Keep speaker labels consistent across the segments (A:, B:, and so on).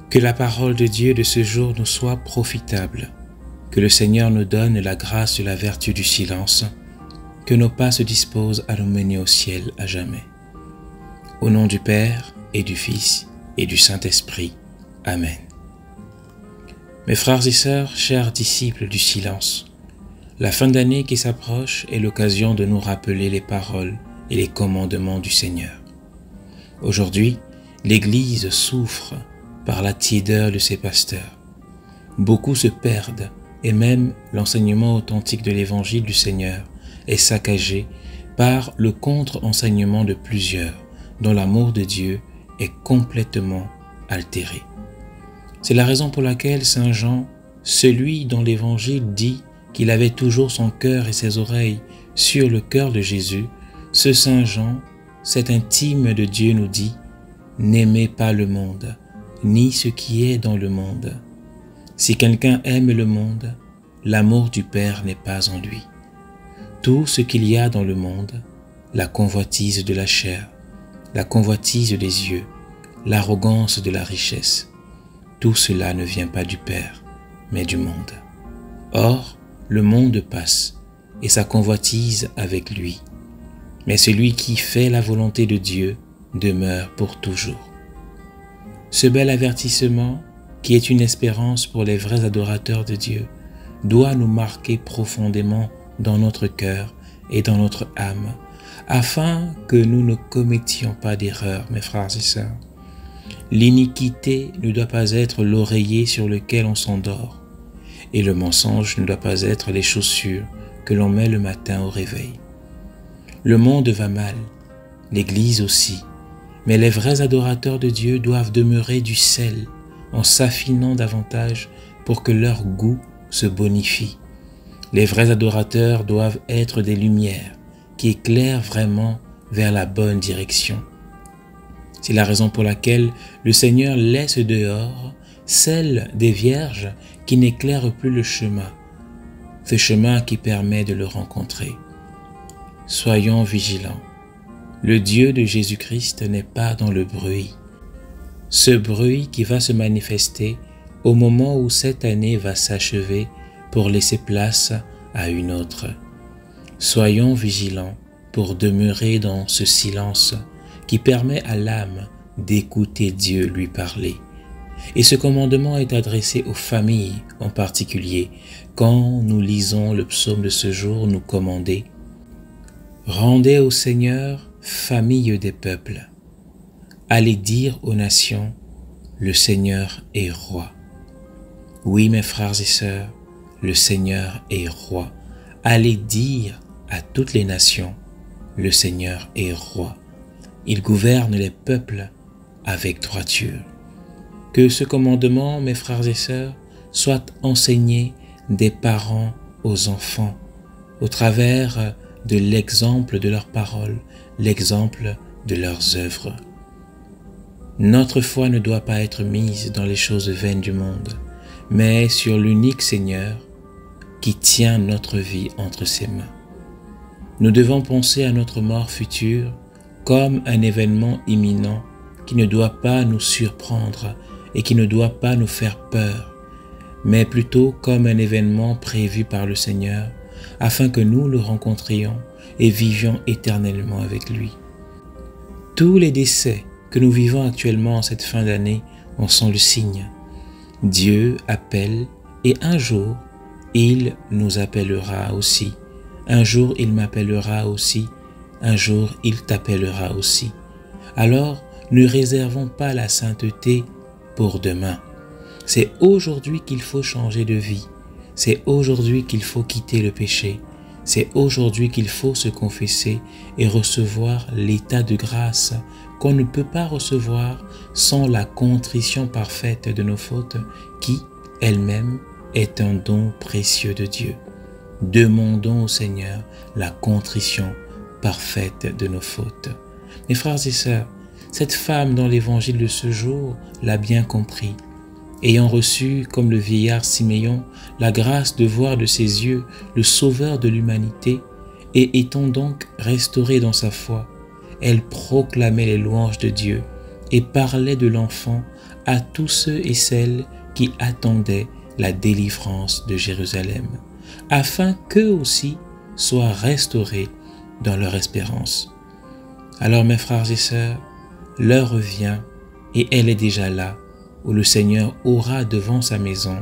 A: Que la parole de Dieu de ce jour nous soit profitable. Que le Seigneur nous donne la grâce de la vertu du silence. Que nos pas se disposent à nous mener au ciel à jamais. Au nom du Père et du Fils et du Saint-Esprit. Amen. Mes frères et sœurs, chers disciples du silence, la fin d'année qui s'approche est l'occasion de nous rappeler les paroles et les commandements du Seigneur. Aujourd'hui, l'Église souffre par la tiédeur de ses pasteurs. Beaucoup se perdent et même l'enseignement authentique de l'Évangile du Seigneur est saccagé par le contre-enseignement de plusieurs dont l'amour de Dieu est complètement altéré. C'est la raison pour laquelle Saint Jean, celui dont l'Évangile dit qu'il avait toujours son cœur et ses oreilles sur le cœur de Jésus, ce Saint Jean, cet intime de Dieu nous dit « N'aimez pas le monde, ni ce qui est dans le monde. Si quelqu'un aime le monde, l'amour du Père n'est pas en lui. Tout ce qu'il y a dans le monde, la convoitise de la chair, la convoitise des yeux, l'arrogance de la richesse, tout cela ne vient pas du Père, mais du monde. Or, le monde passe, et sa convoitise avec lui. Mais celui qui fait la volonté de Dieu demeure pour toujours. » Ce bel avertissement, qui est une espérance pour les vrais adorateurs de Dieu, doit nous marquer profondément dans notre cœur et dans notre âme, afin que nous ne commettions pas d'erreur, mes frères et sœurs. L'iniquité ne doit pas être l'oreiller sur lequel on s'endort, et le mensonge ne doit pas être les chaussures que l'on met le matin au réveil. Le monde va mal, l'Église aussi, mais les vrais adorateurs de Dieu doivent demeurer du sel en s'affinant davantage pour que leur goût se bonifie. Les vrais adorateurs doivent être des lumières qui éclairent vraiment vers la bonne direction. C'est la raison pour laquelle le Seigneur laisse dehors celles des vierges qui n'éclairent plus le chemin, ce chemin qui permet de le rencontrer. Soyons vigilants. Le Dieu de Jésus-Christ n'est pas dans le bruit. Ce bruit qui va se manifester au moment où cette année va s'achever pour laisser place à une autre. Soyons vigilants pour demeurer dans ce silence qui permet à l'âme d'écouter Dieu lui parler. Et ce commandement est adressé aux familles en particulier. Quand nous lisons le psaume de ce jour nous commander « Rendez au Seigneur, famille des peuples. Allez dire aux nations, le Seigneur est roi. » Oui, mes frères et sœurs, le Seigneur est roi. Allez dire à toutes les nations, le Seigneur est roi. Il gouverne les peuples avec droiture. Que ce commandement, mes frères et sœurs, soit enseigné des parents aux enfants, au travers de l'exemple de leurs paroles, l'exemple de leurs œuvres. Notre foi ne doit pas être mise dans les choses vaines du monde, mais sur l'unique Seigneur qui tient notre vie entre ses mains. Nous devons penser à notre mort future comme un événement imminent qui ne doit pas nous surprendre et qui ne doit pas nous faire peur, mais plutôt comme un événement prévu par le Seigneur afin que nous le rencontrions et vivions éternellement avec lui. Tous les décès que nous vivons actuellement en cette fin d'année en sont le signe. Dieu appelle et un jour, il nous appellera aussi. Un jour, il m'appellera aussi. Un jour, il t'appellera aussi. Alors, ne réservons pas la sainteté pour demain. C'est aujourd'hui qu'il faut changer de vie. C'est aujourd'hui qu'il faut quitter le péché. C'est aujourd'hui qu'il faut se confesser et recevoir l'état de grâce qu'on ne peut pas recevoir sans la contrition parfaite de nos fautes qui, elle-même, est un don précieux de Dieu. Demandons au Seigneur la contrition parfaite de nos fautes. Mes frères et sœurs, cette femme dans l'évangile de ce jour l'a bien compris. Ayant reçu, comme le vieillard Siméon, la grâce de voir de ses yeux le Sauveur de l'humanité, et étant donc restaurée dans sa foi, elle proclamait les louanges de Dieu et parlait de l'enfant à tous ceux et celles qui attendaient la délivrance de Jérusalem, afin qu'eux aussi soient restaurés dans leur espérance. Alors mes frères et sœurs, l'heure vient, et elle est déjà là, où le Seigneur aura devant sa maison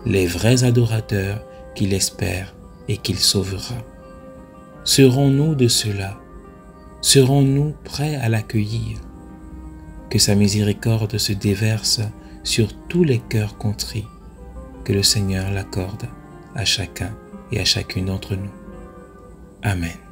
A: les vrais adorateurs qu'il espère et qu'il sauvera. Serons-nous de ceux-là? Serons-nous prêts à l'accueillir? Que sa miséricorde se déverse sur tous les cœurs contrits, que le Seigneur l'accorde à chacun et à chacune d'entre nous. Amen.